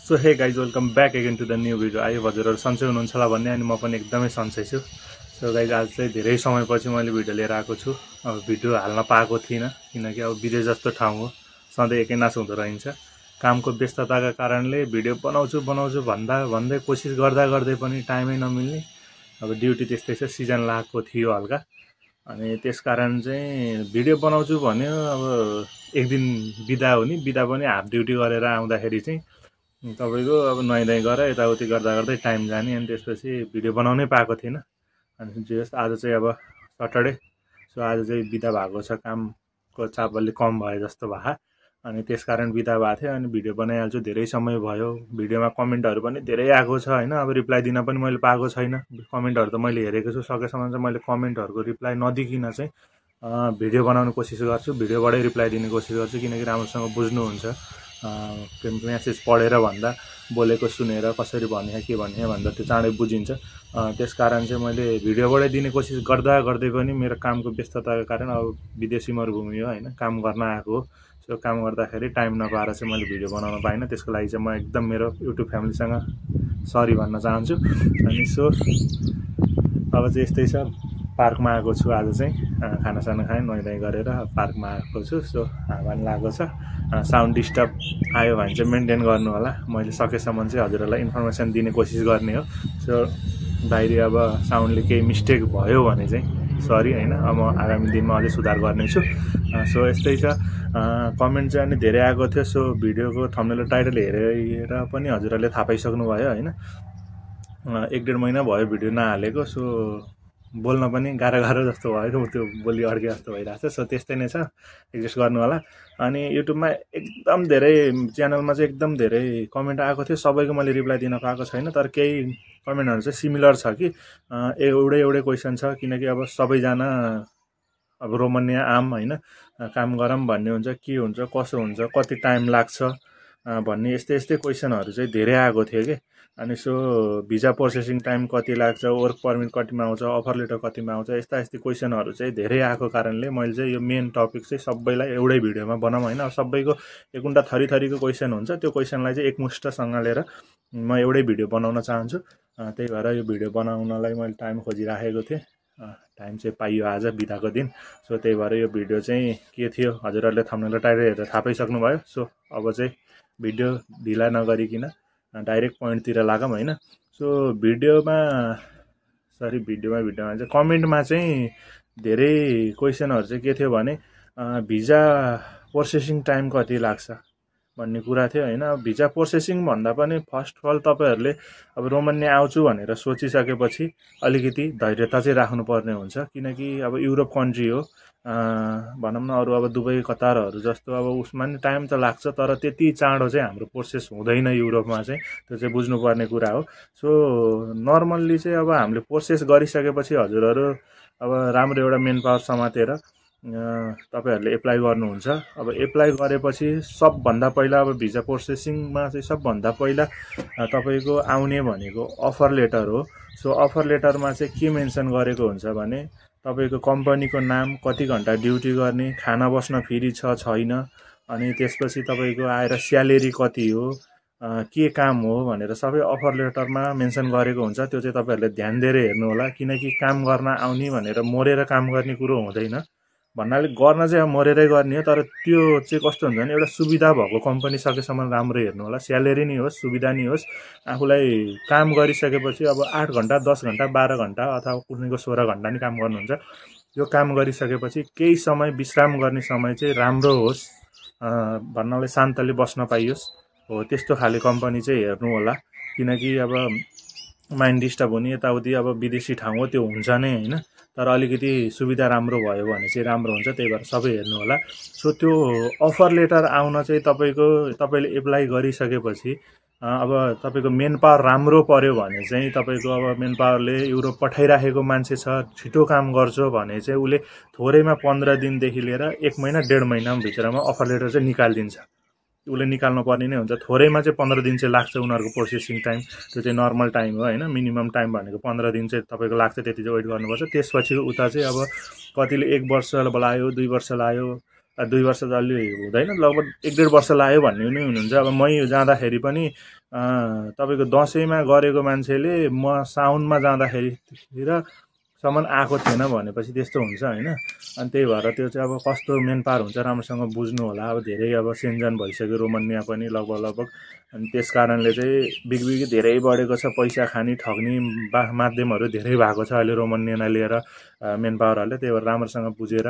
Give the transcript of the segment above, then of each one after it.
So hey guys welcome back again to the new video. आयो हजुरहरू सन्चै हुनुहुन्छ होला भन्ने, अनि म पनि एकदमै सन्चै छु। सो गाइज आज चाहिँ धेरै समयपछि मैले भिडियो लिएर आएको छु। अब भिडियो हाल्न पाएको थिइनँ किनकि अब विदेश जस्तो ठाउँ हो, सधैँ एकैनास हुँदो रहन्छ। कामको व्यस्तताका कारणले भिडियो बनाउँछु भन्दै कोसिस गर्दै पनि टाइमै नमिल्ने। अब ड्युटी त्यस्तै छ, सिजन लागेको थियो हल्का, अनि त्यसकारण चाहिँ भिडियो बनाउँछु भन्यो। अब एक दिन बिदा हो नि, बिदा पनि हाफ ड्युटी गरेर आउँदाखेरि चाहिँ तपाईको अब नुहाइधुवाइ गरेर यताउति गर्दै टाइम जाने, अनि त्यसपछि भिडियो बनाउनै पाएको थिएन। अनि जस्ट आज चाहिँ अब सटरडे, सो आज चाहिँ बिदा भएको छ, कामको चाप अलि कम भयो जस्तो भयो, अनि त्यसकारण बिदा भएको थियो। अनि भिडियो बनाइहाल्छु, धेरै समय भयो। भिडियोमा कमेन्टहरू पनि धेरै आएको छ होइन, अब रिप्लाई दिन पनि मैले पाएको छैन। कमेन्टहरू त मैले हेरेको छु, सकेसम्म चाहिँ मैले कमेन्टहरूको रिप्लाई नदिकिन चाहिँ भिडियो बनाउने कोसिस गर्छु, भिडियोबाटै रिप्लाई दिने कोसिस गर्छु, किनकि राम्रोसँग बुझ्नुहुन्छ। मेसेज पढेर भन्दा बोलेको सुनेर कसरी भने के भने भन्दा त्यो चाँडै बुझिन्छ। त्यसकारण चाहिँ मैले भिडियोबाटै दिने कोसिस गर्दै पनि मेरो कामको व्यस्तताको कारण अब विदेशी मरुभूमि हो होइन, काम गर्न आएको हो। सो काम गर्दाखेरि टाइम नपाएर चाहिँ मैले भिडियो बनाउन पाइनँ। त्यसको लागि चाहिँ म एकदम मेरो युट्युब फ्यामिलीसँग सरी भन्न चाहन्छु। अनि सो अब चाहिँ यस्तै छ, पार्कमा आएको छु आज चाहिँ, खानासाना खाएँ, नुहाइधुवाइ गरेर पार्कमा आएको छु। सो हावा पनि लागेको छ, साउन्ड डिस्टर्ब आयो भने चाहिँ मेन्टेन गर्नु होला। मैले सकेसम्म चाहिँ हजुरहरूलाई इन्फर्मेसन दिने कोसिस गर्ने हो। सो बाहिरी अब साउन्डले केही मिस्टेक भयो भने चाहिँ सरी होइन, अब म आगामी दिनमा अझै सुधार गर्नेछु। सो यस्तै छ। कमेन्ट चाहिँ अनि धेरै आएको थियो। सो भिडियोको थम्बनेल टाइटल हेरेर पनि हजुरहरूले थाहा पाइसक्नु भयो होइन, 1-1.5 महिना भयो भिडियो नहालेको। सो बोल्न पनि गाह्रो जस्तो भयो, त्यो बोली अड्के जस्तो भइरहेको छ। सो त्यस्तै नै छ, एडजस्ट गर्नु होला। अनि युट्युबमा एकदम धेरै, च्यानलमा चाहिँ एकदम धेरै कमेन्ट आएको थियो, सबैको मैले रिप्लाई दिन पाएको छैन। तर केही कमेन्टहरू चाहिँ सिमिलर छ कि एउटै क्वेसन छ, किनकि अब सबैजना अब रोमानिया आम होइन, काम गरौँ भन्ने हुन्छ, के हुन्छ कसो हुन्छ, कति टाइम लाग्छ भन्ने यस्तै क्वेसनहरू चाहिँ धेरै आएको थियो कि। अनि सो भिजा प्रोसेसिङ टाइम कति लाग्छ, वर्क परमिट कतिमा आउँछ, अफर लेटर कतिमा आउँछ, यस्ता क्वेसनहरू चाहिँ धेरै आएको कारणले मैले चाहिँ यो मेन टपिक चाहिँ सबैलाई एउटै भिडियोमा बनाऊँ होइन। अब सबैको एकउन्टा थरीको क्वेसन हुन्छ, त्यो क्वेसनलाई चाहिँ एकमुष्टसँग लिएर म एउटै भिडियो बनाउन चाहन्छु। त्यही भएर यो भिडियो बनाउनलाई मैले टाइम खोजिराखेको थिएँ, टाइम चाहिँ पाइयो आज बिदाको दिन। सो त्यही भएर यो भिडियो चाहिँ के थियो हजुरहरूले थम्बनेल टाइटल हेरेर थाहा पाइसक्नुभयो। सो अब चाहिँ भिडियो ढिला नगरिकन डाइरेक्ट पोइन्टतिर लागौँ होइन। सो भिडियोमा चाहिँ कमेन्टमा चाहिँ धेरै क्वेसनहरू चाहिँ के थियो भने भिजा प्रोसेसिङ टाइम कति लाग्छ भन्ने कुरा थियो होइन। भिजा प्रोसेसिङ भन्दा पनि फर्स्ट अफ अल तपाईँहरूले अब रोमानिया आउँछु भनेर सोचिसकेपछि अलिकति धैर्यता चाहिँ राख्नुपर्ने हुन्छ, किनकि अब युरोप कन्ट्री हो, भनौँ न अरू अब दुबई कतारहरू जस्तो अब उसमा नि टाइम त लाग्छ, तर त्यति चाँडो चाहिँ हाम्रो प्रोसेस हुँदैन युरोपमा चाहिँ, त्यो चाहिँ बुझ्नुपर्ने कुरा हो। सो नर्मल्ली चाहिँ अब हामीले प्रोसेस गरिसकेपछि हजुरहरू अब राम्रो एउटा मेन पावर समातेर तपाईहरूले एप्लाई गर्नुहुन्छ। अब एप्लाई गरेपछि सबभन्दा पहिला अब भिजा प्रोसेसिङमा चाहिँ सबभन्दा पहिला तपाईँको आउने भनेको अफर लेटर हो। सो अफर लेटरमा चाहिँ के मेन्सन गरेको हुन्छ भने तपाईँको कम्पनीको नाम, कति घन्टा ड्युटी गर्ने, खाना बस्न फ्री छ छैन, अनि त्यसपछि तपाईँको आएर स्यालेरी कति हो, के काम हो भनेर सबै अफर लेटरमा मेन्सन गरेको हुन्छ। त्यो चाहिँ तपाईँहरूले ध्यान दिएर हेर्नु होला, किनकि काम गर्न आउने भनेर मरेर काम गर्ने कुरो हुँदैन। भन्नाले गर्न चाहिँ अब मरेरै गर्ने हो, तर त्यो चाहिँ कस्तो हुन्छ भने एउटा सुविधा भएको कम्पनी सकेसम्म राम्रो हेर्नु होला। स्यालेरी नि होस्, सुविधा नि होस्, आफूलाई काम गरिसकेपछि अब 8 घन्टा 10 घन्टा 12 घन्टा अथवा कुनैको 16 घन्टा नि काम गर्नुहुन्छ, यो काम गरिसकेपछि केही समय विश्राम गर्ने समय चाहिँ राम्रो होस्, भन्नाले शान्तले बस्न पाइयोस्, हो त्यस्तो खाले कम्पनी चाहिँ हेर्नु होला। किनकि अब माइन्ड डिस्टर्ब हुने यताउति, अब विदेशी ठाउँ हो त्यो हुन्छ नै होइन, तर अलिकति सुविधा राम्रो भयो भने चाहिँ राम्रो हुन्छ, त्यही भएर सबै हेर्नु होला। सो त्यो अफर लेटर आउन चाहिँ तपाईँले एप्लाई गरिसकेपछि अब तपाईँको मेन पावर राम्रो पर्यो भने चाहिँ तपाईँको अब मेन पावरले युरोप पठाइराखेको मान्छे छ, छिटो काम गर्छ भने चाहिँ उसले थोरैमा 15 दिनदेखि लिएर 1 महिना 1.5 महिना भित्रमा अफर लेटर चाहिँ निकालिदिन्छ। उसले निकाल्नु पर्ने नै हुन्छ, थोरैमा चाहिँ 15 दिन चाहिँ लाग्छ उनीहरूको प्रोसेसिङ टाइम, त्यो चाहिँ नर्मल टाइम हो होइन। मिनिमम टाइम भनेको 15 दिन चाहिँ तपाईँको लाग्छ, त्यति चाहिँ वेट गर्नुपर्छ। त्यसपछि उता चाहिँ अब कतिले 1 वर्ष लाग्यो, 2 वर्ष लाग्यो, 2 वर्ष त अलि हुँदैन, लगभग 1.5 वर्ष लाग्यो भन्ने पनि हुनुहुन्छ। अब मै जाँदाखेरि पनि तपाईँको दसैँमा गरेको मान्छेले म साउनमा जाँदाखेरिसम्म आएको थिएन भनेपछि त्यस्तो हुन्छ होइन। अनि त्यही भएर त्यो चाहिँ अब कस्तो मेन पावर हुन्छ राम्रोसँग बुझ्नु होला। अब धेरै अब सेन्जन भइसक्यो रोमनिया पनि लगभग। अनि त्यस कारणले चाहिँ बिगबिगी धेरै बढेको छ, पैसा खाने ठग्ने माध्यमहरू धेरै भएको छ अहिले रोमनियालाई लिएर मेन पावरहरूले। त्यही भएर राम्रोसँग बुझेर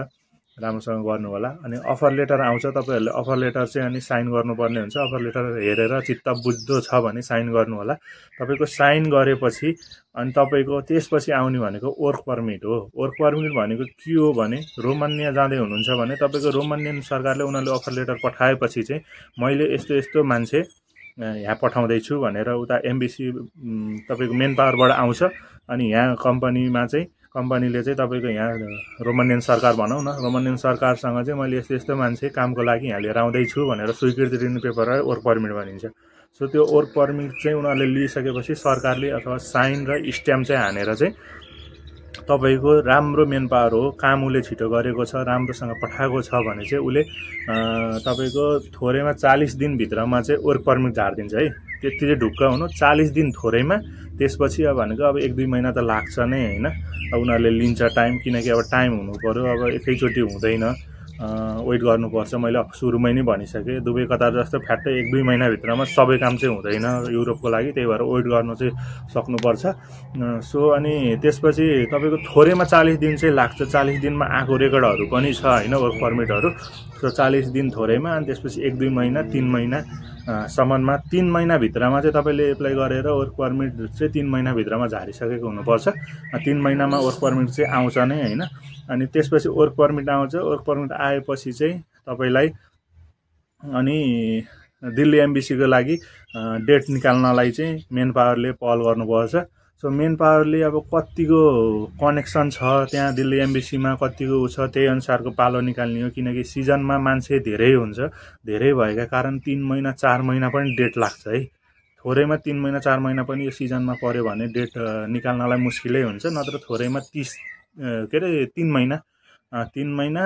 राम्रोसँग गर्नु होला। अनि अफर लेटर आउँछ, तपाईँहरूले अफर लेटर चाहिँ अनि साइन गर्नुपर्ने हुन्छ। अफर लेटर हेरेर चित्त बुझ्दो छ भने साइन गर्नु होला। तपाईँको साइन गरेपछि अनि तपाईँको त्यसपछि आउने भनेको वर्क पर्मिट हो। वर्क पर्मिट भनेको के हो भने रोमानिया जाँदै हुनुहुन्छ भने तपाईँको रोमानियन सरकारले उनीहरूले अफर लेटर पठाएपछि चाहिँ मैले यस्तो यस्तो मान्छे यहाँ पठाउँदैछु भनेर उता एम्बेसी तपाईँको मेन पावरबाट आउँछ। अनि यहाँ कम्पनीले चाहिँ तपाईँको यहाँ रोमानियन सरकार भनौँ न, रोमानियन सरकारसँग चाहिँ मैले यस्तो यस्तो मान्छे कामको लागि यहाँ लिएर आउँदैछु भनेर स्वीकृति दिने पेपर वर्क पर्मिट भनिन्छ। सो त्यो वर्क पर्मिट चाहिँ उनीहरूले लिइसकेपछि सरकारले अथवा साइन र स्ट्याम्प चाहिँ हानेर चाहिँ तपाईँको राम्रो मेन पावर हो, काम उसले छिटो गरेको छ, राम्रोसँग पठाएको छ भने चाहिँ उसले तपाईँको थोरैमा 40 दिनभित्रमा चाहिँ वर्क पर्मिट झारिदिन्छ है। त्यति चाहिँ ढुक्क हुनु, 40 दिन थोरैमा। त्यसपछि अब भनेको अब 1-2 महिना त लाग्छ नै होइन। अब उनीहरूले लिन्छ टाइम, किनकि अब टाइम हुनु पऱ्यो, अब एकैचोटि हुँदैन, वेट गर्नुपर्छ। मैले सुरुमै नै भनिसकेँ, दुबई कतार जस्तो फ्याट्टै 1-2 महिनाभित्रमा सबै काम चाहिँ हुँदैन युरोपको लागि। त्यही भएर वेट गर्नु चाहिँ सक्नुपर्छ। सो अनि त्यसपछि तपाईँको थोरैमा 40 दिन चाहिँ लाग्छ। 40 दिनमा आएको रेकर्डहरू पनि छ होइन वर्क पर्मिटहरू। सो 40 दिन थोरैमा, अनि त्यसपछि 1-2 महिना 3 महिना सम्ममा 3 महिनाभित्रमा चाहिँ तपाईँले एप्लाई गरेर वर्क पर्मिट चाहिँ 3 महिनाभित्रमा झारिसकेको हुनुपर्छ। 3 महिनामा वर्क पर्मिट चाहिँ आउँछ नै होइन। अनि त्यसपछि वर्क पर्मिट आउँछ। वर्क पर्मिट आएपछि चाहिँ तपाईँलाई अनि दिल्ली एम्बेसीको लागि डेट निकाल्नलाई चाहिँ मेन पावरले पहल गर्नुपर्छ। सो मेन पावरले अब कतिको कनेक्सन छ त्यहाँ दिल्ली एम्बेसीमा, कतिको छ त्यही अनुसारको पालो निकाल्ने हो। किनकि सिजनमा मान्छे धेरै हुन्छ, धेरै भएका कारण 3 महिना 4 महिना पनि डेट लाग्छ है। थोरैमा 3 महिना 4 महिना पनि यो सिजनमा पऱ्यो भने डेट निकाल्नलाई मुस्किलै हुन्छ। नत्र थोरैमा 3 महिना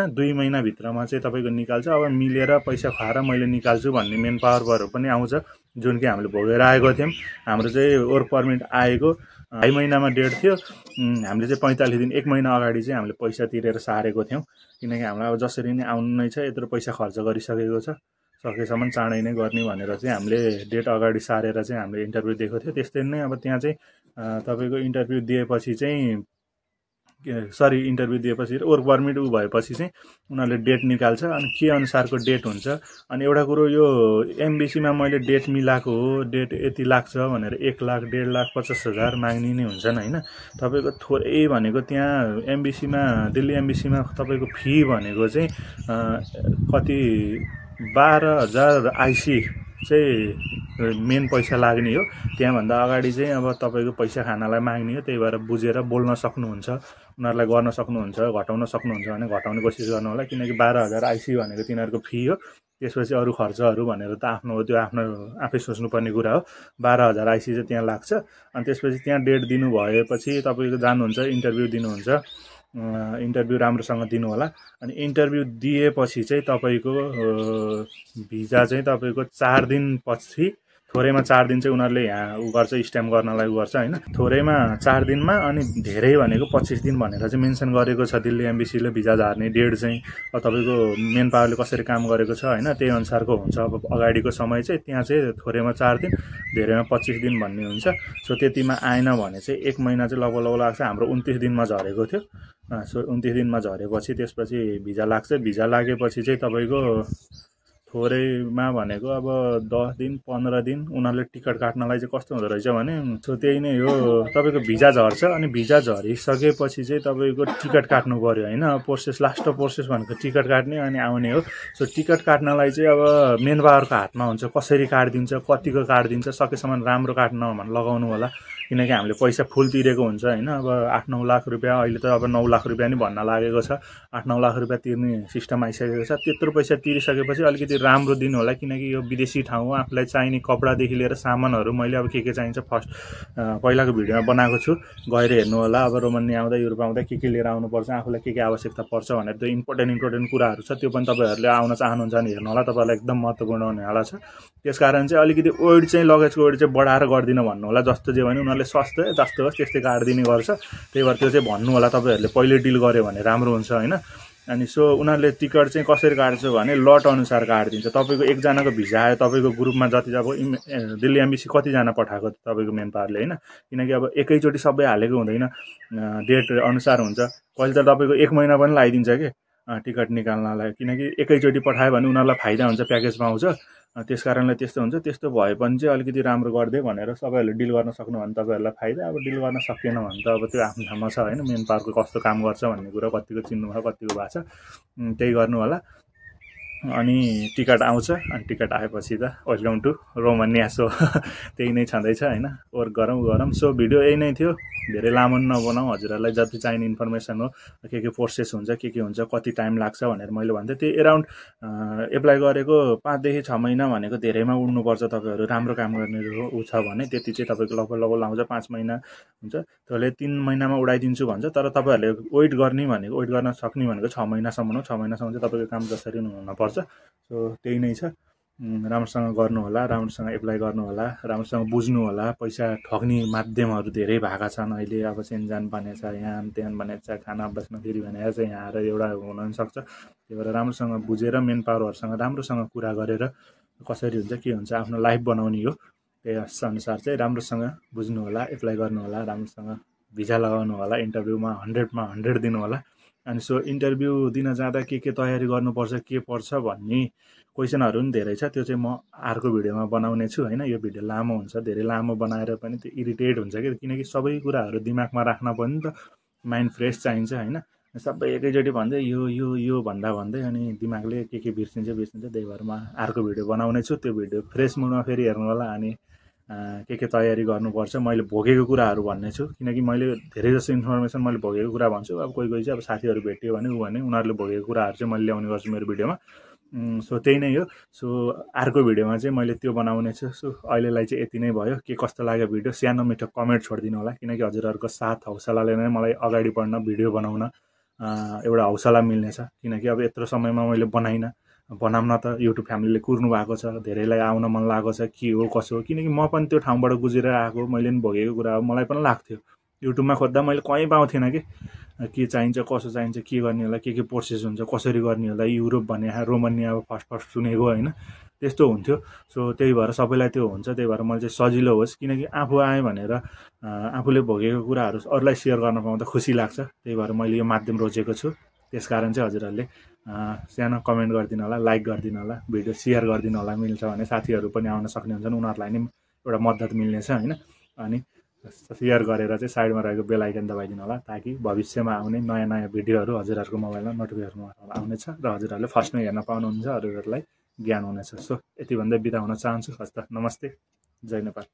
2 महिनाभित्रमा चाहिँ तपाईँको निकाल्छ। अब मिलेर पैसा खुवाएर मैले निकाल्छु भन्ने मेन पावरबाट पनि आउँछ, जुन कि हामीले भोगेर आएको थियौँ। हाम्रो चाहिँ वर्क पर्मिट आएको 2 महिनामा डेट थियो। हामीले चाहिँ 45 दिन 1 महिना अगाडि चाहिँ हामीले पैसा तिरेर सारेको थियौँ। किनकि हाम्रो अब जसरी नै आउनु नै छ, यत्रो पैसा खर्च गरिसकेको छ, सकेसम्म चाँडै नै गर्ने भनेर चाहिँ हामीले डेट अगाडि सारेर चाहिँ हामीले इन्टरभ्यू दिएको थियो। त्यस्तै नै अब त्यहाँ चाहिँ तपाईँको इन्टरभ्यू दिएपछि चाहिँ वर्क पर्मिट भएपछि चाहिँ उनीहरूले डेट निकाल्छ। अनि के अनुसारको डेट हुन्छ। अनि एउटा कुरो, यो एमबीसीमा मैले डेट मिलाएको हो, डेट यति लाग्छ भनेर 1 लाख 1.5 लाख 50,000 माग्ने नै हुन्छन् होइन। तपाईँको थोरै भनेको त्यहाँ एमबीसीमा, दिल्ली एमबीसीमा तपाईँको फी भनेको चाहिँ कति 12,000 आइसी चाहिँ मेन पैसा लाग्ने हो। त्यहाँभन्दा अगाडि चाहिँ अब तपाईँको पैसा खानालाई माग्ने हो। त्यही भएर बुझेर बोल्न सक्नुहुन्छ, उनीहरूलाई गर्न सक्नुहुन्छ, घटाउन सक्नुहुन्छ भने घटाउने कोसिस गर्नु होला। किनकि 12,000 आइसी भनेको तिनीहरूको फी हो। त्यसपछि अरू खर्चहरू भनेर त आफ्नो हो, त्यो आफै सोच्नुपर्ने कुरा हो। 12,000 आइसी चाहिँ त्यहाँ लाग्छ। अनि त्यसपछि त्यहाँ डेट दिनु भएपछि तपाईँको जानुहुन्छ, इन्टरभ्यू दिनुहुन्छ। इन्टरभ्यू राम्रोसँग दिनु होला। अनि इन्टरभ्यू दिएपछि चाहिँ तपाईँको भिजा चाहिँ तपाईँको 4 दिनपछि, थोरैमा 4 दिन चाहिँ उनीहरूले यहाँ गर्छ, स्ट्याम्प गर्नलाई गर्छ होइन। थोरैमा 4 दिनमा, अनि धेरै भनेको 25 दिन भनेर चाहिँ मेन्सन गरेको छ दिल्ली एम्बेसीले भिजा झार्ने डेट चाहिँ। तपाईँको मेन पावरले कसरी काम गरेको छ होइन, त्यही अनुसारको हुन्छ। अब अगाडिको समय चाहिँ त्यहाँ चाहिँ थोरैमा 4 दिन, धेरैमा 25 दिन भन्ने हुन्छ। सो त्यतिमा आएन भने चाहिँ 1 महिना चाहिँ लगभग लाग्छ। हाम्रो 29 दिनमा झरेको थियो। सो 29 दिनमा झरेपछि त्यसपछि भिजा लाग्छ। भिजा लागेपछि चाहिँ तपाईँको थोरैमा भनेको अब 10 दिन 15 दिन उनीहरूले टिकट काट्नलाई चाहिँ कस्तो हुँदो रहेछ भने, सो त्यही नै हो। तपाईँको भिजा झर्छ। अनि भिजा झरिसकेपछि चाहिँ तपाईँको टिकट काट्नु पऱ्यो होइन। प्रोसेस, लास्ट प्रोसेस भनेको टिकट काट्ने अनि आउने हो। सो टिकट काट्नलाई चाहिँ अब मेन पावरको हातमा हुन्छ, कसरी काटिदिन्छ, कतिको काटिदिन्छ। सकेसम्म राम्रो काट्न लगाउनु होला। किनकि हामीले पैसा फुल तिरेको हुन्छ होइन। अब 8-9 लाख रुपियाँ, अहिले त अब 9 लाख रुपियाँ नि भन्न लागेको छ, 8-9 लाख रुपियाँ तिर्ने सिस्टम आइसकेको छ। त्यत्रो पैसा तिरिसकेपछि अलिकति राम्रो दिनु होला, किनकि यो विदेशी ठाउँ हो। आफूलाई चाहिने कपडादेखि लिएर सामानहरू मैले अब के चाहिन्छ फर्स्ट पहिलाको भिडियोमा बनाएको छु, गएर हेर्नु होला। अब रोमानिया आउँदा युरोप आउँदा के लिएर आउनुपर्छ, आफूलाई के आवश्यकता पर्छ भनेर त्यो इम्पोर्टेन्ट कुराहरू छ, त्यो पनि तपाईँहरूले आउन चाहनुहुन्छ भने हेर्नु होला, तपाईँहरूलाई एकदम महत्त्वपूर्ण हुनेवाला छ। त्यसकारण चाहिँ अलिकति वेट चाहिँ लगेजको वेट चाहिँ बढाएर गर्दिन भन्नु होला। जस्तो जे भने उनीहरूले सस्तो जस्तो होस् त्यस्तै काटिदिने गर्छ, त्यही भएर त्यो चाहिँ भन्नु होला, तपाईँहरूले पहिले डिल गर्यो भने राम्रो हुन्छ होइन। अनि सो उनीहरूले टिकट चाहिँ कसरी काट्छ भने लट अनुसार काटिदिन्छ। तपाईँको एकजनाको भिजा आयो, तपाईँको ग्रुपमा जति अब दिल्ली एम्बेसी कतिजना पठाएको तपाईँको मेन पावरले होइन, किनकि अब एकैचोटि सबै हालेको हुँदैन, डेट अनुसार हुन्छ। कहिले त तपाईँको 1 महिना पनि लगाइदिन्छ कि टिकट निकाल्नलाई, किनकि एकैचोटि पठायो भने उनीहरूलाई फाइदा हुन्छ, प्याकेज पाउँछ। त्यस कारणले त्यस्तो हुन्छ। त्यस्तो भए पनि चाहिँ अलिकति राम्रो गरिदियो भनेर सबैहरूले डिल गर्न सक्नु भने तपाईँहरूलाई फाइदा। अब डिल गर्न सकिएन भने त अब त्यो आफ्नो ठाउँमा छ होइन, मेन पावरको कस्तो काम गर्छ भन्ने कुरा कतिको चिन्नुभयो, कतिको भएको छ, त्यही गर्नु होला। अनि टिकट आउँछ, अनि टिकट आएपछि त वेलकम टु रोमानिया। सो त्यही नै छँदैछ होइन, वर्क गरौँ। सो भिडियो यही नै थियो, धेरै लामो नबनाऊ, हजुरहरूलाई जति चाहिने इन्फर्मेसन हो, के प्रोसेस हुन्छ, के हुन्छ, कति टाइम लाग्छ भनेर मैले भन्थेँ। त्यो एराउन्ड एप्लाई गरेको 5 देखि 6 महिना भनेको धेरैमा उड्नुपर्छ। तपाईँहरू राम्रो काम गर्ने ऊ छ भने त्यति चाहिँ तपाईँको लगभग लाउँछ, 5 महिना हुन्छ। त्यसले 3 महिनामा उडाइदिन्छु भन्छ, तर तपाईँहरूले वेट गर्न सक्ने भनेको 6 महिनासम्म हो। 6 महिनासम्म चाहिँ तपाईँको काम जसरी हुनुपर्छ। सो त्यही नै छ, राम्रोसँग गर्नु होला, राम्रोसँग एप्लाई गर्नु होला, राम्रोसँग बुझ्नु होला। पैसा ठग्ने माध्यमहरू धेरै भएका छन् अहिले। अब सेन्जान बनेछ, यहाँ त्यहाँ बनेछ, खाना बस्न फेरि भनेर चाहिँ यहाँ आएर एउटा हुन पनि सक्छ। त्यही भएर राम्रोसँग बुझेर मेन पावरहरूसँग राम्रोसँग कुरा गरेर कसरी हुन्छ के हुन्छ आफ्नो लाइफ बनाउने हो, त्यही अनुसार चाहिँ राम्रोसँग बुझ्नु होला, एप्लाई गर्नु होला, राम्रोसँग भिजा लगाउनु होला, इन्टरभ्यूमा 100मा 100 दिनु होला। अनि सो इन्टरभ्यू दिन जाँदा के तयारी गर्नुपर्छ, के पर्छ भन्ने क्वेसनहरू पनि धेरै छ। त्यो चाहिँ म अर्को भिडियोमा बनाउने छु होइन। यो भिडियो लामो हुन्छ, धेरै लामो बनाएर पनि त्यो इरिटेट हुन्छ कि, किनकि सबै कुराहरू दिमागमा राख्न पनि त माइन्ड फ्रेस चाहिन्छ होइन। सबै एकैचोटि भन्दै यो भन्दै अनि दिमागले के बिर्सिन्छ। त्यही भएर म अर्को भिडियो बनाउने छु, त्यो भिडियो फ्रेस मुडमा फेरि हेर्नु होला। अनि के तयारी गर्नुपर्छ मैले भोगेको कुराहरू भन्ने छु, किनकि मैले धेरै जस्तो इन्फर्मेसन मैले भोगेको कुरा भन्छु। अब कोही चाहिँ अब साथीहरू भेट्यो भने उनीहरूले भोगेको कुराहरू चाहिँ मैले ल्याउने गर्छु मेरो भिडियोमा। सो त्यही नै हो। सो अर्को भिडियोमा चाहिँ मैले त्यो बनाउने छु। सो अहिलेलाई चाहिँ यति नै भयो। के कस्तो लाग्यो भिडियो सानो मिठो कमेन्ट छोडिदिनु होला, किनकि हजुरहरूको साथ हौसलाले नै मलाई अगाडि बढ्न, भिडियो बनाउन एउटा हौसला मिल्नेछ। किनकि अब यत्रो समयमा मैले बनाउन त युट्युब फ्यामिलीले कुर्नु भएको छ, धेरैलाई आउन मन लागेको छ, के हो कसो हो, किनकि म पनि त्यो ठाउँबाट गुजेर आएको, मैले पनि भोगेको कुरा हो। मलाई पनि लाग्थ्यो युट्युबमा खोज्दा मैले कहीँ पाउँथेन के चाहिन्छ, कसो चाहिन्छ, के गर्ने होला, के प्रोसेस हुन्छ, कसरी गर्ने होला। युरोप भने रोमानिया अब फर्स्ट सुनेको होइन, त्यस्तो हुन्थ्यो। सो त्यही भएर सबैलाई त्यो हुन्छ, त्यही भएर मैले चाहिँ सजिलो होस्, किनकि आफू आएँ भनेर आफूले भोगेको कुराहरू अरूलाई सेयर गर्न पाउँदा खुसी लाग्छ। त्यही भएर मैले यो माध्यम रोजेको छु। त्यसकारण चाहिँ हजुरहरूले सानो कमेन्ट गरिदिनु होला, लाइक गरिदिनु होला, भिडियो सेयर गरिदिनु होला, मिल्छ भने साथीहरू पनि आउन सक्ने हुन्छन्, उनीहरूलाई नि एउटा मद्दत मिल्नेछ होइन। अनि सेयर गरेर चाहिँ साइडमा रहेको बेल आइकन दबाइदिनु होला, ताकि भविष्यमा आउने नयाँ भिडियोहरू हजुरहरूको मोबाइलमा नोटिफिकेसन आउनेछ र हजुरहरूले फर्स्टमै हेर्न पाउनुहुन्छ, अरूहरूलाई ज्ञान हुनेछ। सो यति भन्दै बिदा हुन चाहन्छु। हस् त, नमस्ते, जय नेपाल।